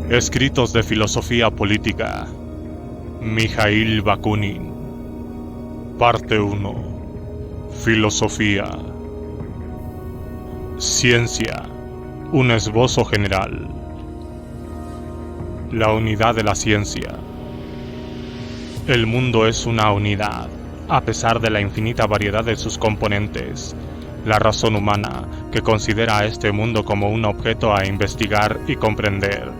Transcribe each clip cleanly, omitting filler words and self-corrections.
Escritos de filosofía política. Mijaíl Bakunin. Parte 1. Filosofía. Ciencia. Un esbozo general. La unidad de la ciencia. El mundo es una unidad, a pesar de la infinita variedad de sus componentes. La razón humana, que considera a este mundo como un objeto a investigar y comprender,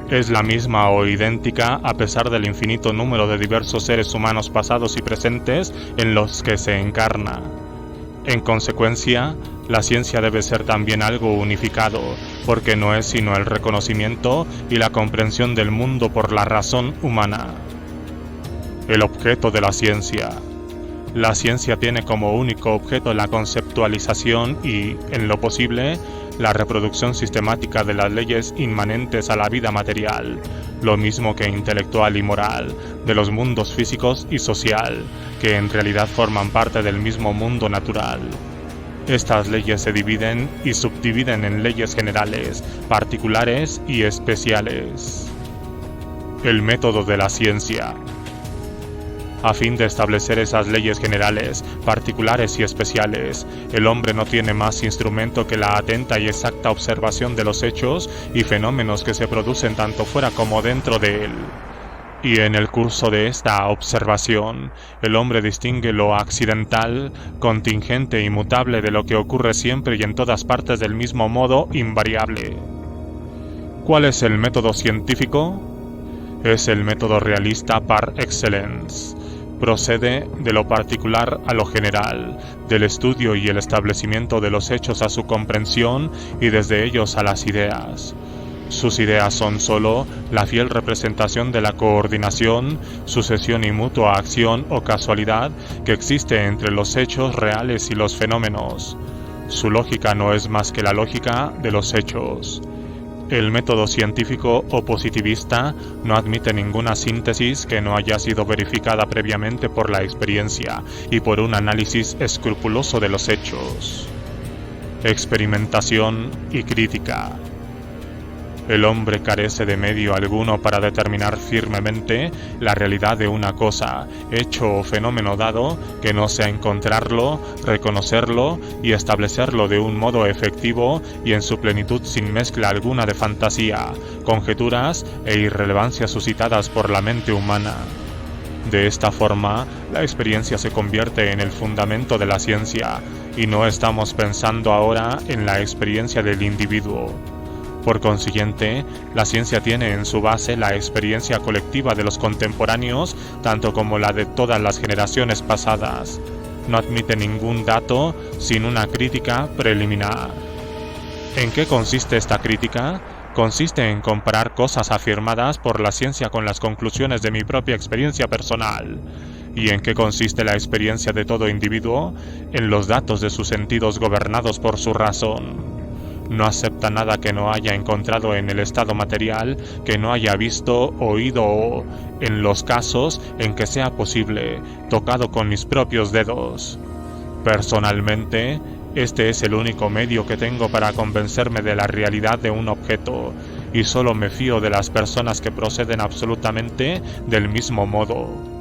es la misma o idéntica a pesar del infinito número de diversos seres humanos pasados y presentes en los que se encarna. En consecuencia, la ciencia debe ser también algo unificado, porque no es sino el reconocimiento y la comprensión del mundo por la razón humana. El objeto de la ciencia. La ciencia tiene como único objeto la conceptualización y, en lo posible, la reproducción sistemática de las leyes inmanentes a la vida material, lo mismo que intelectual y moral, de los mundos físicos y social, que en realidad forman parte del mismo mundo natural. Estas leyes se dividen y subdividen en leyes generales, particulares y especiales. El método de la ciencia. A fin de establecer esas leyes generales, particulares y especiales, el hombre no tiene más instrumento que la atenta y exacta observación de los hechos y fenómenos que se producen tanto fuera como dentro de él. Y en el curso de esta observación, el hombre distingue lo accidental, contingente y mutable de lo que ocurre siempre y en todas partes del mismo modo invariable. ¿Cuál es el método científico? Es el método realista par excellence. Procede de lo particular a lo general, del estudio y el establecimiento de los hechos a su comprensión y desde ellos a las ideas. Sus ideas son sólo la fiel representación de la coordinación, sucesión y mutua acción o casualidad que existe entre los hechos reales y los fenómenos. Su lógica no es más que la lógica de los hechos. El método científico o positivista no admite ninguna síntesis que no haya sido verificada previamente por la experiencia y por un análisis escrupuloso de los hechos. Experimentación y crítica. El hombre carece de medio alguno para determinar firmemente la realidad de una cosa, hecho o fenómeno dado, que no sea encontrarlo, reconocerlo y establecerlo de un modo efectivo y en su plenitud sin mezcla alguna de fantasía, conjeturas e irrelevancias suscitadas por la mente humana. De esta forma, la experiencia se convierte en el fundamento de la ciencia, y no estamos pensando ahora en la experiencia del individuo. Por consiguiente, la ciencia tiene en su base la experiencia colectiva de los contemporáneos, tanto como la de todas las generaciones pasadas. No admite ningún dato sin una crítica preliminar. ¿En qué consiste esta crítica? Consiste en comparar cosas afirmadas por la ciencia con las conclusiones de mi propia experiencia personal. ¿Y en qué consiste la experiencia de todo individuo? En los datos de sus sentidos gobernados por su razón. No acepta nada que no haya encontrado en el estado material, que no haya visto, oído o, en los casos en que sea posible, tocado con mis propios dedos. Personalmente, este es el único medio que tengo para convencerme de la realidad de un objeto, y solo me fío de las personas que proceden absolutamente del mismo modo.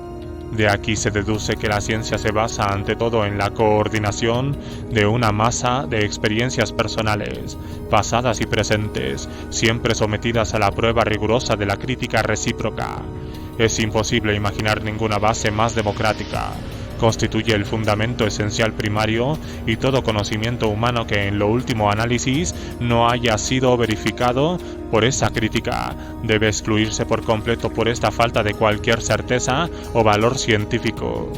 De aquí se deduce que la ciencia se basa ante todo en la coordinación de una masa de experiencias personales, pasadas y presentes, siempre sometidas a la prueba rigurosa de la crítica recíproca. Es imposible imaginar ninguna base más democrática. Constituye el fundamento esencial primario y todo conocimiento humano que en lo último análisis no haya sido verificado por esa crítica debe excluirse por completo por esta falta de cualquier certeza o valor científico.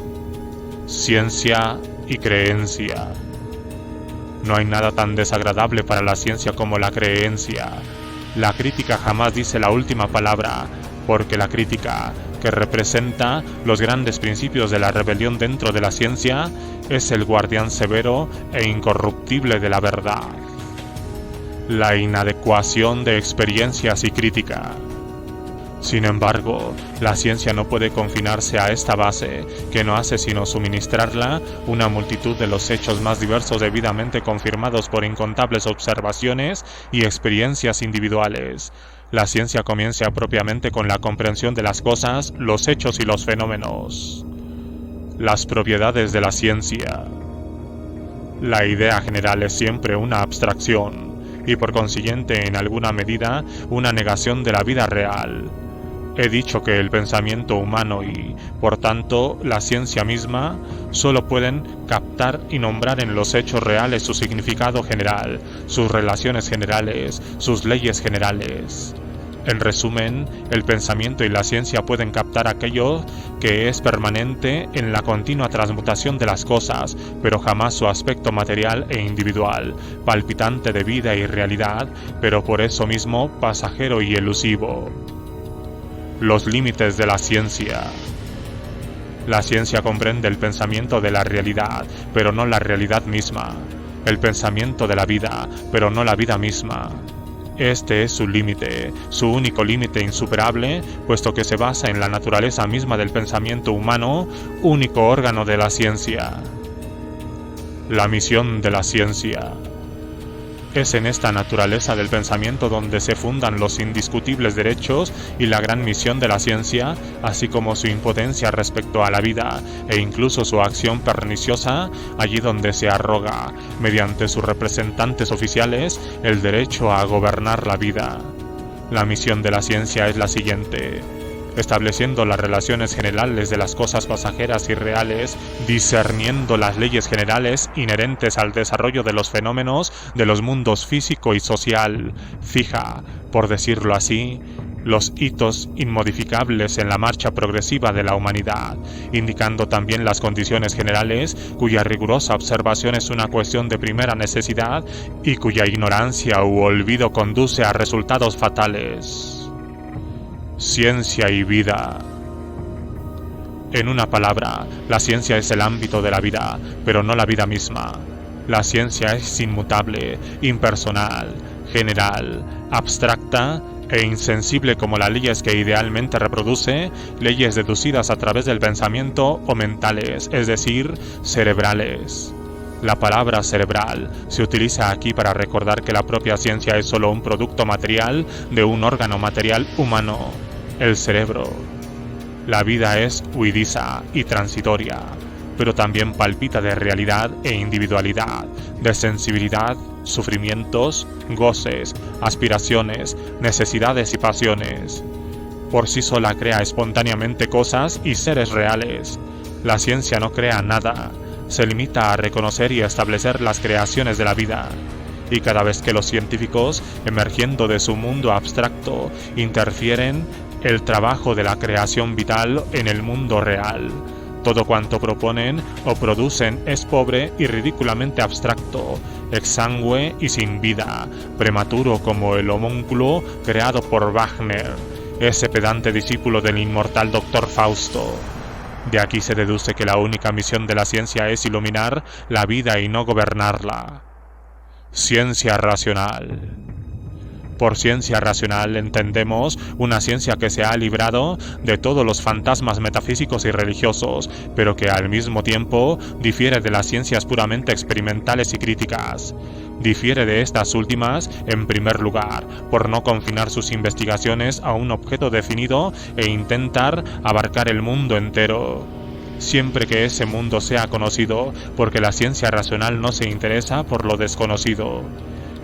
Ciencia y creencia. No hay nada tan desagradable para la ciencia como la creencia. La crítica jamás dice la última palabra, porque la crítica, que representa los grandes principios de la rebelión dentro de la ciencia, es el guardián severo e incorruptible de la verdad. La inadecuación de experiencias y crítica. Sin embargo, la ciencia no puede confinarse a esta base, que no hace sino suministrarla una multitud de los hechos más diversos debidamente confirmados por incontables observaciones y experiencias individuales. la ciencia comienza propiamente con la comprensión de las cosas, los hechos y los fenómenos. Las propiedades de la ciencia. La idea general es siempre una abstracción, y por consiguiente, en alguna medida, una negación de la vida real. He dicho que el pensamiento humano y, por tanto, la ciencia misma, solo pueden captar y nombrar en los hechos reales su significado general, sus relaciones generales, sus leyes generales. En resumen, el pensamiento y la ciencia pueden captar aquello que es permanente en la continua transmutación de las cosas, pero jamás su aspecto material e individual, palpitante de vida y realidad, pero por eso mismo pasajero y elusivo. Los límites de la ciencia. La ciencia comprende el pensamiento de la realidad, pero no la realidad misma, el pensamiento de la vida, pero no la vida misma. Este es su límite, su único límite insuperable, puesto que se basa en la naturaleza misma del pensamiento humano, único órgano de la ciencia. La misión de la ciencia. Es en esta naturaleza del pensamiento donde se fundan los indiscutibles derechos y la gran misión de la ciencia, así como su impotencia respecto a la vida e incluso su acción perniciosa, allí donde se arroga, mediante sus representantes oficiales, el derecho a gobernar la vida. La misión de la ciencia es la siguiente: estableciendo las relaciones generales de las cosas pasajeras y reales, discerniendo las leyes generales inherentes al desarrollo de los fenómenos de los mundos físico y social, fija, por decirlo así, los hitos inmodificables en la marcha progresiva de la humanidad, indicando también las condiciones generales cuya rigurosa observación es una cuestión de primera necesidad y cuya ignorancia u olvido conduce a resultados fatales. Ciencia y vida. En una palabra, la ciencia es el ámbito de la vida, pero no la vida misma. La ciencia es inmutable, impersonal, general, abstracta e insensible como las leyes que idealmente reproduce, leyes deducidas a través del pensamiento o mentales, es decir, cerebrales. La palabra cerebral se utiliza aquí para recordar que la propia ciencia es solo un producto material de un órgano material humano, el cerebro. La vida es huidiza y transitoria, pero también palpita de realidad e individualidad, de sensibilidad, sufrimientos, goces, aspiraciones, necesidades y pasiones. Por sí sola crea espontáneamente cosas y seres reales. La ciencia no crea nada, se limita a reconocer y establecer las creaciones de la vida. Y cada vez que los científicos, emergiendo de su mundo abstracto, interfieren, el trabajo de la creación vital en el mundo real. Todo cuanto proponen o producen es pobre y ridículamente abstracto, exangüe y sin vida, prematuro como el homúnculo creado por Wagner, ese pedante discípulo del inmortal Dr. Fausto. De aquí se deduce que la única misión de la ciencia es iluminar la vida y no gobernarla. Ciencia racional. Por ciencia racional entendemos una ciencia que se ha librado de todos los fantasmas metafísicos y religiosos, pero que al mismo tiempo difiere de las ciencias puramente experimentales y críticas. Difiere de estas últimas, en primer lugar, por no confinar sus investigaciones a un objeto definido e intentar abarcar el mundo entero, siempre que ese mundo sea conocido, porque la ciencia racional no se interesa por lo desconocido.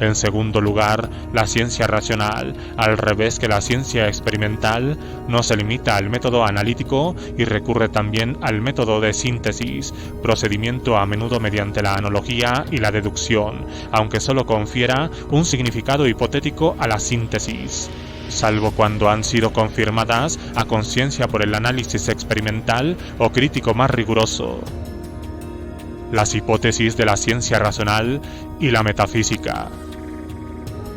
En segundo lugar, la ciencia racional, al revés que la ciencia experimental, no se limita al método analítico y recurre también al método de síntesis, procedimiento a menudo mediante la analogía y la deducción, aunque solo confiera un significado hipotético a la síntesis, salvo cuando han sido confirmadas a conciencia por el análisis experimental o crítico más riguroso. Las hipótesis de la ciencia racional y la metafísica.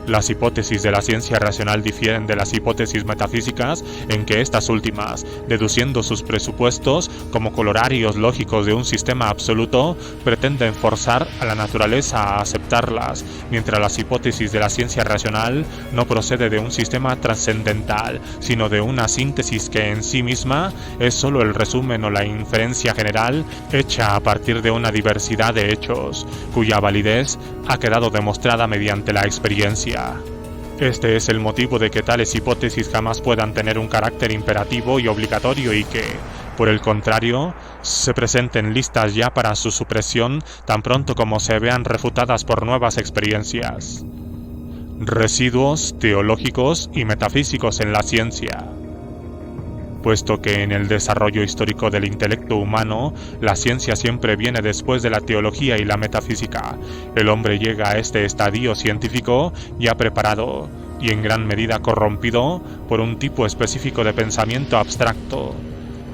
Las hipótesis de la ciencia racional difieren de las hipótesis metafísicas en que estas últimas, deduciendo sus presupuestos como colorarios lógicos de un sistema absoluto, pretenden forzar a la naturaleza a aceptarlas, mientras las hipótesis de la ciencia racional no procede de un sistema trascendental, sino de una síntesis que en sí misma es solo el resumen o la inferencia general hecha a partir de una diversidad de hechos, cuya validez ha quedado demostrada mediante la experiencia. Este es el motivo de que tales hipótesis jamás puedan tener un carácter imperativo y obligatorio y que, por el contrario, se presenten listas ya para su supresión tan pronto como se vean refutadas por nuevas experiencias. Residuos teológicos y metafísicos en la ciencia. Puesto que en el desarrollo histórico del intelecto humano, la ciencia siempre viene después de la teología y la metafísica, el hombre llega a este estadio científico ya preparado y en gran medida corrompido por un tipo específico de pensamiento abstracto.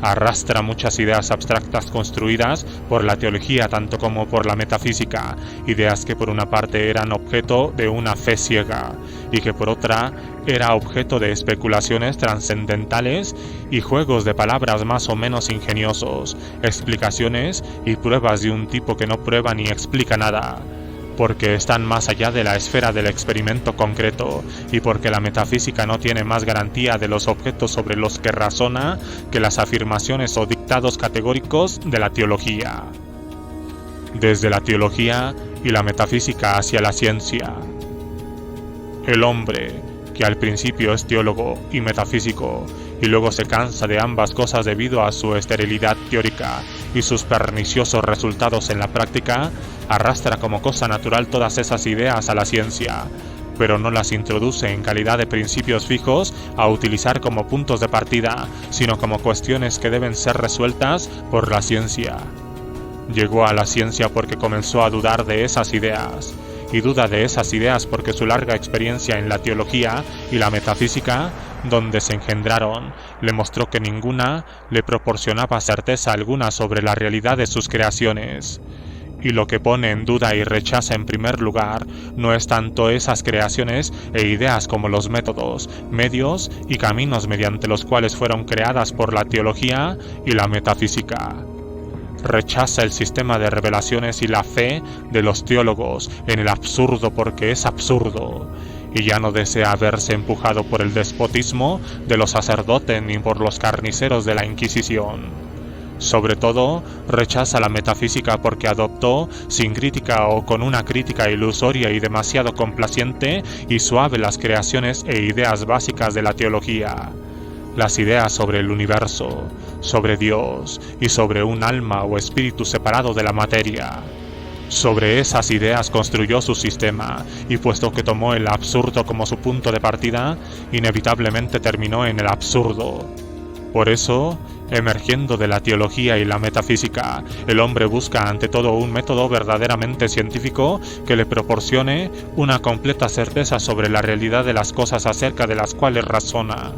Arrastra muchas ideas abstractas construidas por la teología tanto como por la metafísica, ideas que por una parte eran objeto de una fe ciega y que por otra era objeto de especulaciones trascendentales y juegos de palabras más o menos ingeniosos, explicaciones y pruebas de un tipo que no prueba ni explica nada, porque están más allá de la esfera del experimento concreto y porque la metafísica no tiene más garantía de los objetos sobre los que razona que las afirmaciones o dictados categóricos de la teología. Desde la teología y la metafísica hacia la ciencia. El hombre, que al principio es teólogo y metafísico, y luego se cansa de ambas cosas debido a su esterilidad teórica y sus perniciosos resultados en la práctica, arrastra como cosa natural todas esas ideas a la ciencia, pero no las introduce en calidad de principios fijos a utilizar como puntos de partida, sino como cuestiones que deben ser resueltas por la ciencia. Llegó a la ciencia porque comenzó a dudar de esas ideas, y duda de esas ideas porque su larga experiencia en la teología y la metafísica, donde se engendraron, le mostró que ninguna le proporcionaba certeza alguna sobre la realidad de sus creaciones. Y lo que pone en duda y rechaza en primer lugar no es tanto esas creaciones e ideas como los métodos, medios y caminos mediante los cuales fueron creadas por la teología y la metafísica. Rechaza el sistema de revelaciones y la fe de los teólogos en el absurdo porque es absurdo, y ya no desea verse empujado por el despotismo de los sacerdotes ni por los carniceros de la Inquisición. Sobre todo, rechaza la metafísica porque adoptó, sin crítica o con una crítica ilusoria y demasiado complaciente y suave, las creaciones e ideas básicas de la teología. Las ideas sobre el universo, sobre Dios y sobre un alma o espíritu separado de la materia. Sobre esas ideas construyó su sistema, y puesto que tomó el absurdo como su punto de partida, inevitablemente terminó en el absurdo. Por eso, emergiendo de la teología y la metafísica, el hombre busca ante todo un método verdaderamente científico que le proporcione una completa certeza sobre la realidad de las cosas acerca de las cuales razona.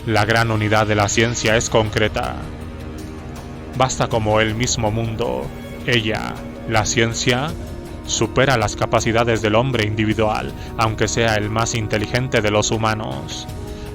La gran unidad de la ciencia es concreta. Basta como el mismo mundo, ella, la ciencia, supera las capacidades del hombre individual, aunque sea el más inteligente de los humanos.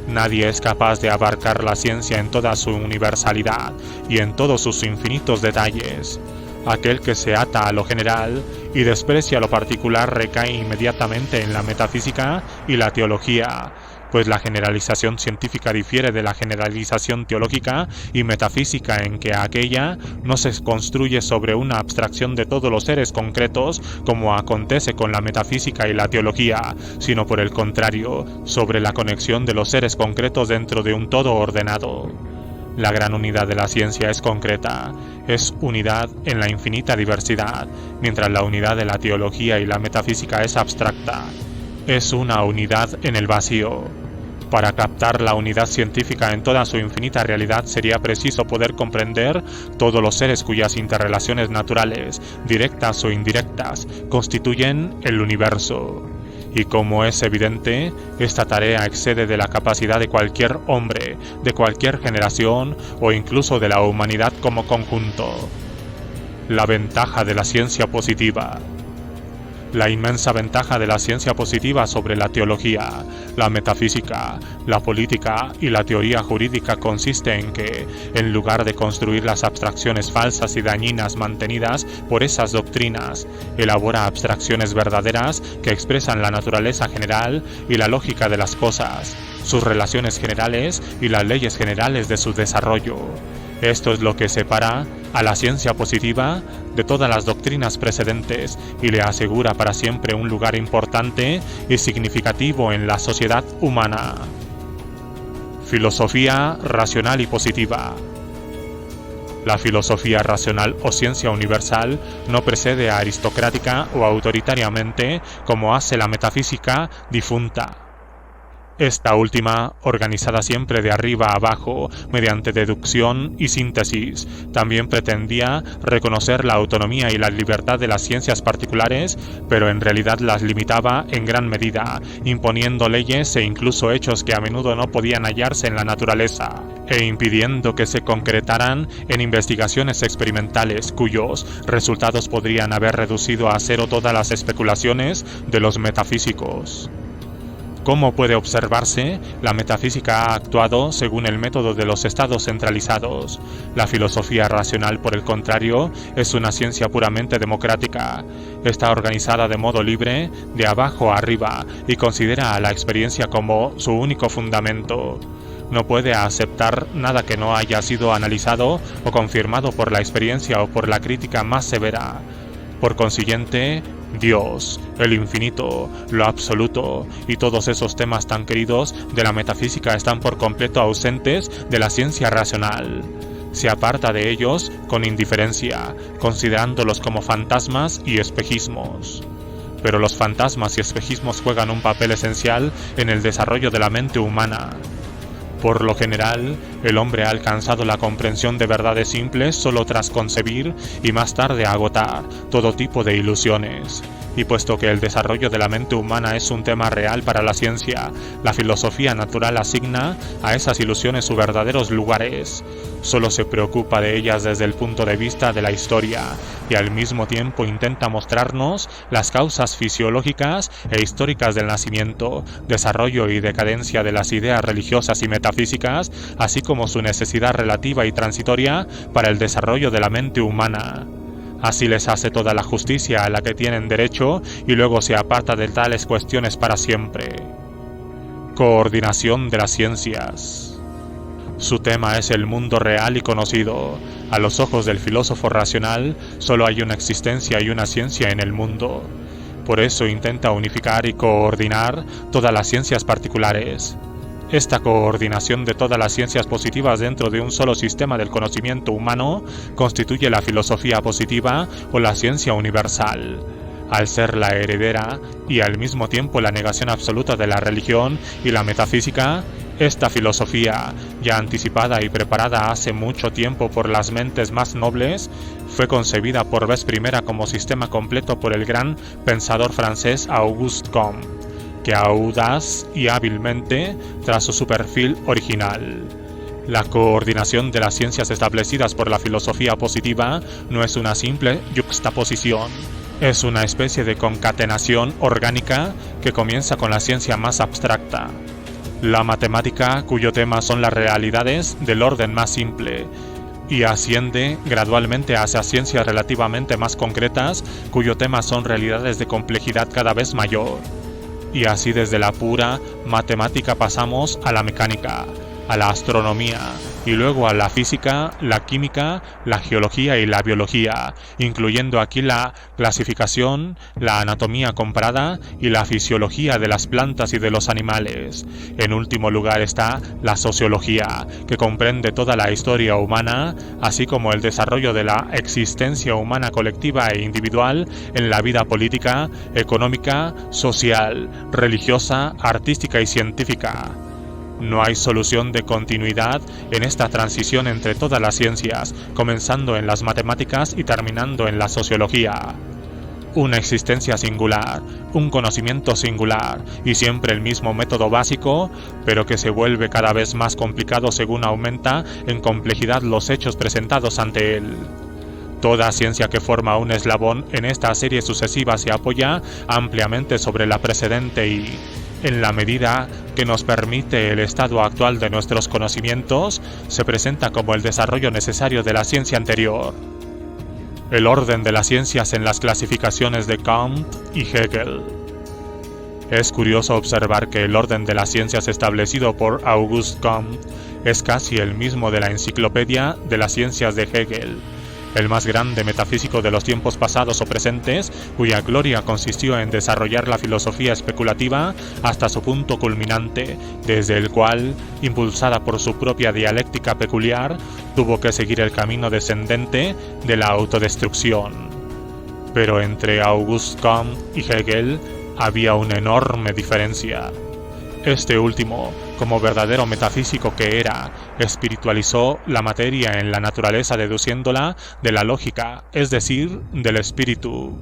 Nadie es capaz de abarcar la ciencia en toda su universalidad y en todos sus infinitos detalles. Aquel que se ata a lo general y desprecia lo particular recae inmediatamente en la metafísica y la teología, pues la generalización científica difiere de la generalización teológica y metafísica en que aquella no se construye sobre una abstracción de todos los seres concretos como acontece con la metafísica y la teología, sino por el contrario, sobre la conexión de los seres concretos dentro de un todo ordenado. La gran unidad de la ciencia es concreta, es unidad en la infinita diversidad, mientras la unidad de la teología y la metafísica es abstracta, es una unidad en el vacío. Para captar la unidad científica en toda su infinita realidad sería preciso poder comprender todos los seres cuyas interrelaciones naturales, directas o indirectas, constituyen el universo. Y como es evidente, esta tarea excede de la capacidad de cualquier hombre, de cualquier generación o incluso de la humanidad como conjunto. La ventaja de la ciencia positiva. La inmensa ventaja de la ciencia positiva sobre la teología, la metafísica, la política y la teoría jurídica consiste en que, en lugar de construir las abstracciones falsas y dañinas mantenidas por esas doctrinas, elabora abstracciones verdaderas que expresan la naturaleza general y la lógica de las cosas, sus relaciones generales y las leyes generales de su desarrollo. Esto es lo que separa a la ciencia positiva de todas las doctrinas precedentes y le asegura para siempre un lugar importante y significativo en la sociedad humana. Filosofía racional y positiva. La filosofía racional o ciencia universal no precede a aristocrática o autoritariamente como hace la metafísica difunta. Esta última, organizada siempre de arriba a abajo mediante deducción y síntesis, también pretendía reconocer la autonomía y la libertad de las ciencias particulares, pero en realidad las limitaba en gran medida, imponiendo leyes e incluso hechos que a menudo no podían hallarse en la naturaleza, e impidiendo que se concretaran en investigaciones experimentales cuyos resultados podrían haber reducido a cero todas las especulaciones de los metafísicos. Como puede observarse, la metafísica ha actuado según el método de los estados centralizados. La filosofía racional, por el contrario, es una ciencia puramente democrática. Está organizada de modo libre, de abajo a arriba, y considera a la experiencia como su único fundamento. No puede aceptar nada que no haya sido analizado o confirmado por la experiencia o por la crítica más severa. Por consiguiente, Dios, el infinito, lo absoluto y todos esos temas tan queridos de la metafísica están por completo ausentes de la ciencia racional. Se aparta de ellos con indiferencia, considerándolos como fantasmas y espejismos. Pero los fantasmas y espejismos juegan un papel esencial en el desarrollo de la mente humana. Por lo general, el hombre ha alcanzado la comprensión de verdades simples solo tras concebir y más tarde agotar todo tipo de ilusiones. Y puesto que el desarrollo de la mente humana es un tema real para la ciencia, la filosofía natural asigna a esas ilusiones sus verdaderos lugares. Solo se preocupa de ellas desde el punto de vista de la historia y al mismo tiempo intenta mostrarnos las causas fisiológicas e históricas del nacimiento, desarrollo y decadencia de las ideas religiosas y metafísicas, así como su necesidad relativa y transitoria para el desarrollo de la mente humana. Así les hace toda la justicia a la que tienen derecho y luego se aparta de tales cuestiones para siempre. Coordinación de las ciencias. Su tema es el mundo real y conocido. A los ojos del filósofo racional, solo hay una existencia y una ciencia en el mundo. Por eso intenta unificar y coordinar todas las ciencias particulares. Esta coordinación de todas las ciencias positivas dentro de un solo sistema del conocimiento humano constituye la filosofía positiva o la ciencia universal. Al ser la heredera y al mismo tiempo la negación absoluta de la religión y la metafísica, esta filosofía, ya anticipada y preparada hace mucho tiempo por las mentes más nobles, fue concebida por vez primera como sistema completo por el gran pensador francés Auguste Comte, que audaz y hábilmente trazó su perfil original. La coordinación de las ciencias establecidas por la filosofía positiva no es una simple yuxtaposición, es una especie de concatenación orgánica que comienza con la ciencia más abstracta, la matemática, cuyo tema son las realidades del orden más simple, y asciende gradualmente hacia ciencias relativamente más concretas, cuyo tema son realidades de complejidad cada vez mayor. Y así desde la pura matemática pasamos a la mecánica, a la astronomía, y luego a la física, la química, la geología y la biología, incluyendo aquí la clasificación, la anatomía comparada y la fisiología de las plantas y de los animales. En último lugar está la sociología, que comprende toda la historia humana, así como el desarrollo de la existencia humana colectiva e individual en la vida política, económica, social, religiosa, artística y científica. No hay solución de continuidad en esta transición entre todas las ciencias, comenzando en las matemáticas y terminando en la sociología. Una existencia singular, un conocimiento singular y siempre el mismo método básico, pero que se vuelve cada vez más complicado según aumenta en complejidad los hechos presentados ante él. Toda ciencia que forma un eslabón en esta serie sucesiva se apoya ampliamente sobre la precedente y, en la medida que nos permite el estado actual de nuestros conocimientos, se presenta como el desarrollo necesario de la ciencia anterior. El orden de las ciencias en las clasificaciones de Kant y Hegel. Es curioso observar que el orden de las ciencias establecido por Auguste Comte es casi el mismo de la Enciclopedia de las Ciencias de Hegel, el más grande metafísico de los tiempos pasados o presentes, cuya gloria consistió en desarrollar la filosofía especulativa hasta su punto culminante, desde el cual, impulsada por su propia dialéctica peculiar, tuvo que seguir el camino descendente de la autodestrucción. Pero entre Auguste Comte y Hegel había una enorme diferencia. Este último, como verdadero metafísico que era, espiritualizó la materia en la naturaleza deduciéndola de la lógica, es decir, del espíritu.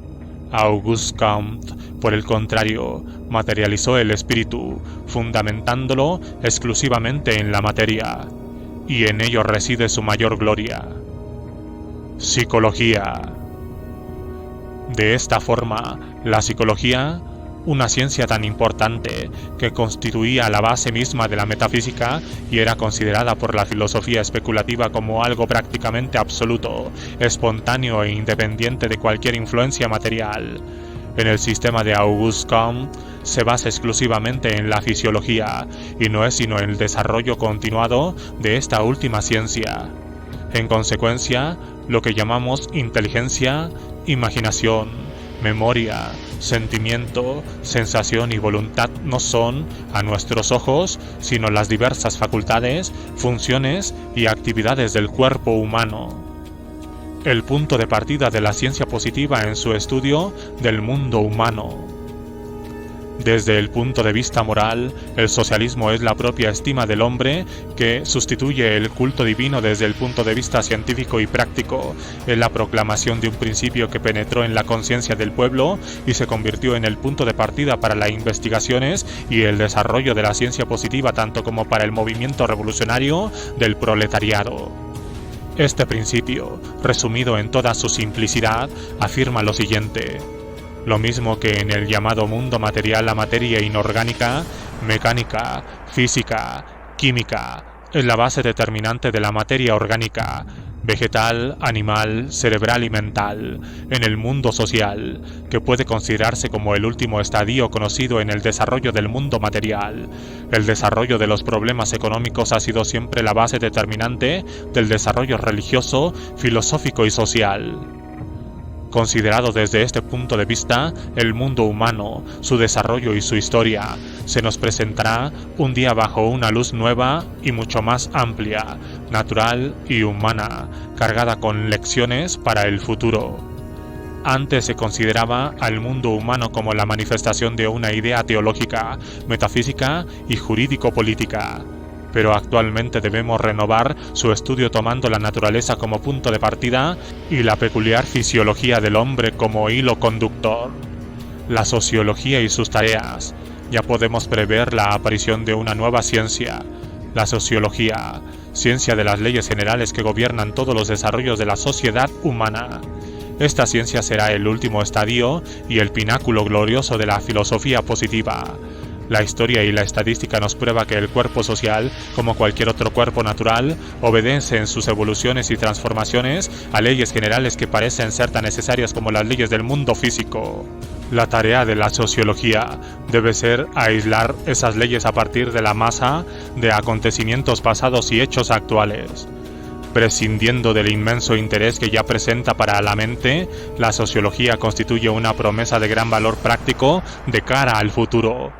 Auguste Comte, por el contrario, materializó el espíritu, fundamentándolo exclusivamente en la materia, y en ello reside su mayor gloria. Psicología. De esta forma, la psicología, una ciencia tan importante que constituía la base misma de la metafísica y era considerada por la filosofía especulativa como algo prácticamente absoluto, espontáneo e independiente de cualquier influencia material. En el sistema de Auguste Comte se basa exclusivamente en la fisiología y no es sino el desarrollo continuado de esta última ciencia. En consecuencia, lo que llamamos inteligencia, imaginación, memoria, sentimiento, sensación y voluntad no son, a nuestros ojos, sino las diversas facultades, funciones y actividades del cuerpo humano. El punto de partida de la ciencia positiva en su estudio del mundo humano. Desde el punto de vista moral, el socialismo es la propia estima del hombre que sustituye el culto divino desde el punto de vista científico y práctico. Es la proclamación de un principio que penetró en la conciencia del pueblo y se convirtió en el punto de partida para las investigaciones y el desarrollo de la ciencia positiva tanto como para el movimiento revolucionario del proletariado. Este principio, resumido en toda su simplicidad, afirma lo siguiente. Lo mismo que en el llamado mundo material la materia inorgánica, mecánica, física, química, es la base determinante de la materia orgánica, vegetal, animal, cerebral y mental, en el mundo social, que puede considerarse como el último estadio conocido en el desarrollo del mundo material. El desarrollo de los problemas económicos ha sido siempre la base determinante del desarrollo religioso, filosófico y social. Considerado desde este punto de vista, el mundo humano, su desarrollo y su historia, se nos presentará un día bajo una luz nueva y mucho más amplia, natural y humana, cargada con lecciones para el futuro. Antes se consideraba al mundo humano como la manifestación de una idea teológica, metafísica y jurídico-política. Pero actualmente debemos renovar su estudio tomando la naturaleza como punto de partida y la peculiar fisiología del hombre como hilo conductor. La sociología y sus tareas. Ya podemos prever la aparición de una nueva ciencia, la sociología, ciencia de las leyes generales que gobiernan todos los desarrollos de la sociedad humana. Esta ciencia será el último estadio y el pináculo glorioso de la filosofía positiva. La historia y la estadística nos prueba que el cuerpo social, como cualquier otro cuerpo natural, obedece en sus evoluciones y transformaciones a leyes generales que parecen ser tan necesarias como las leyes del mundo físico. La tarea de la sociología debe ser aislar esas leyes a partir de la masa de acontecimientos pasados y hechos actuales. Prescindiendo del inmenso interés que ya presenta para la mente, la sociología constituye una promesa de gran valor práctico de cara al futuro.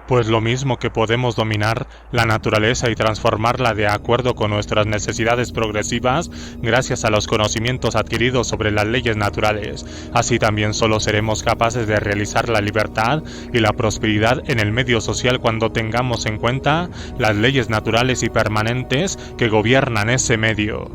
Pues lo mismo que podemos dominar la naturaleza y transformarla de acuerdo con nuestras necesidades progresivas gracias a los conocimientos adquiridos sobre las leyes naturales, así también solo seremos capaces de realizar la libertad y la prosperidad en el medio social cuando tengamos en cuenta las leyes naturales y permanentes que gobiernan ese medio.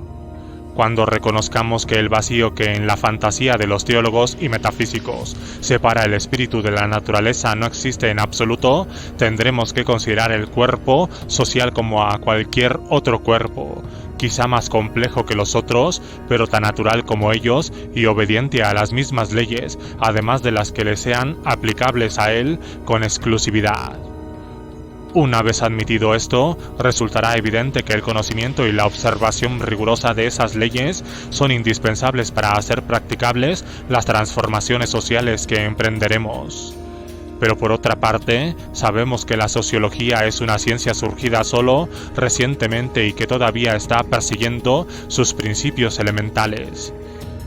Cuando reconozcamos que el vacío que en la fantasía de los teólogos y metafísicos separa el espíritu de la naturaleza no existe en absoluto, tendremos que considerar el cuerpo social como a cualquier otro cuerpo, quizá más complejo que los otros, pero tan natural como ellos y obediente a las mismas leyes, además de las que le sean aplicables a él con exclusividad. Una vez admitido esto, resultará evidente que el conocimiento y la observación rigurosa de esas leyes son indispensables para hacer practicables las transformaciones sociales que emprenderemos. Pero por otra parte, sabemos que la sociología es una ciencia surgida solo recientemente y que todavía está persiguiendo sus principios elementales.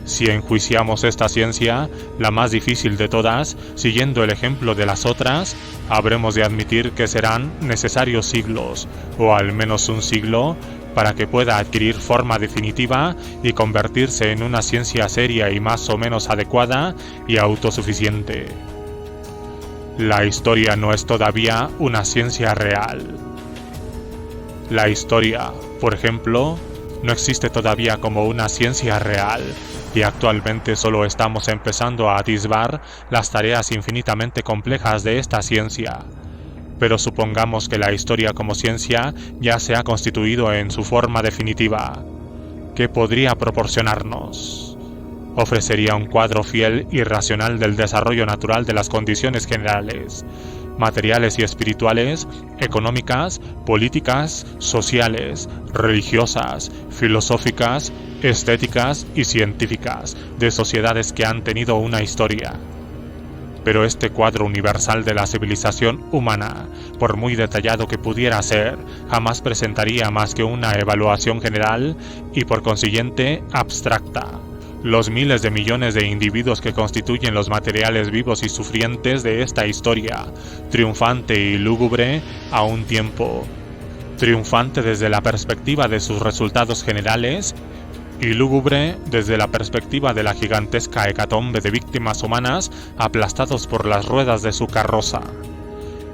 Si enjuiciamos esta ciencia, la más difícil de todas, siguiendo el ejemplo de las otras, habremos de admitir que serán necesarios siglos, o al menos un siglo, para que pueda adquirir forma definitiva y convertirse en una ciencia seria y más o menos adecuada y autosuficiente. La historia no es todavía una ciencia real. La historia, por ejemplo, no existe todavía como una ciencia real, y actualmente solo estamos empezando a atisbar las tareas infinitamente complejas de esta ciencia. Pero supongamos que la historia como ciencia ya se ha constituido en su forma definitiva. ¿Qué podría proporcionarnos? Ofrecería un cuadro fiel y racional del desarrollo natural de las condiciones generales, materiales y espirituales, económicas, políticas, sociales, religiosas, filosóficas, estéticas y científicas, de sociedades que han tenido una historia. Pero este cuadro universal de la civilización humana, por muy detallado que pudiera ser, jamás presentaría más que una evaluación general y por consiguiente abstracta. Los miles de millones de individuos que constituyen los materiales vivos y sufrientes de esta historia, triunfante y lúgubre a un tiempo, triunfante desde la perspectiva de sus resultados generales y lúgubre desde la perspectiva de la gigantesca hecatombe de víctimas humanas aplastados por las ruedas de su carroza.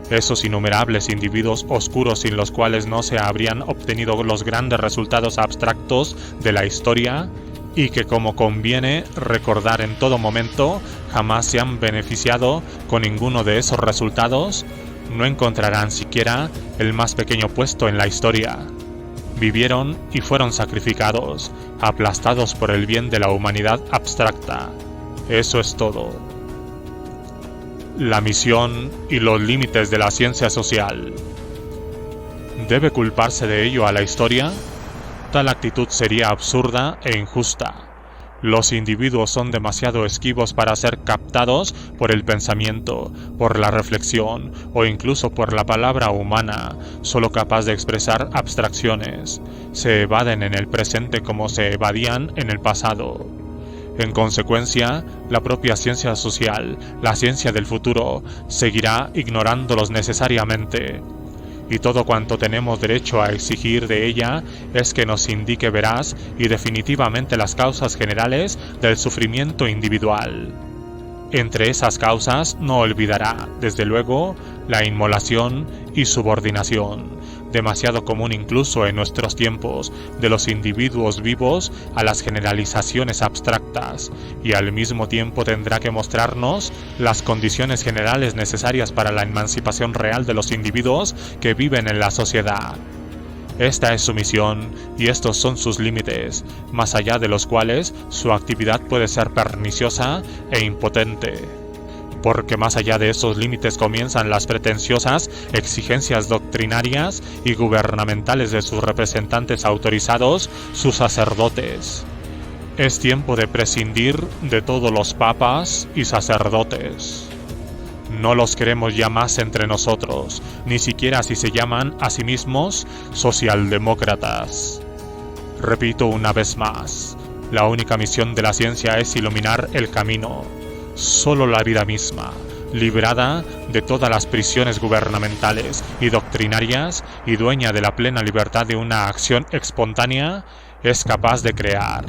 Esos innumerables individuos oscuros sin los cuales no se habrían obtenido los grandes resultados abstractos de la historia, y que, como conviene recordar en todo momento, jamás se han beneficiado con ninguno de esos resultados, no encontrarán siquiera el más pequeño puesto en la historia. Vivieron y fueron sacrificados, aplastados por el bien de la humanidad abstracta. Eso es todo. La misión y los límites de la ciencia social. ¿Debe culparse de ello a la historia? Tal actitud sería absurda e injusta. Los individuos son demasiado esquivos para ser captados por el pensamiento, por la reflexión o incluso por la palabra humana, solo capaz de expresar abstracciones. Se evaden en el presente como se evadían en el pasado. En consecuencia, la propia ciencia social, la ciencia del futuro, seguirá ignorándolos necesariamente. Y todo cuanto tenemos derecho a exigir de ella es que nos indique veraz y definitivamente las causas generales del sufrimiento individual. Entre esas causas no olvidará, desde luego, la inmolación y subordinación, demasiado común incluso en nuestros tiempos, de los individuos vivos a las generalizaciones abstractas, y al mismo tiempo tendrá que mostrarnos las condiciones generales necesarias para la emancipación real de los individuos que viven en la sociedad. Esta es su misión y estos son sus límites, más allá de los cuales su actividad puede ser perniciosa e impotente. Porque más allá de esos límites comienzan las pretenciosas exigencias doctrinarias y gubernamentales de sus representantes autorizados, sus sacerdotes. Es tiempo de prescindir de todos los papas y sacerdotes. No los queremos ya más entre nosotros, ni siquiera si se llaman a sí mismos socialdemócratas. Repito una vez más, la única misión de la ciencia es iluminar el camino. Solo la vida misma, librada de todas las prisiones gubernamentales y doctrinarias y dueña de la plena libertad de una acción espontánea, es capaz de crear.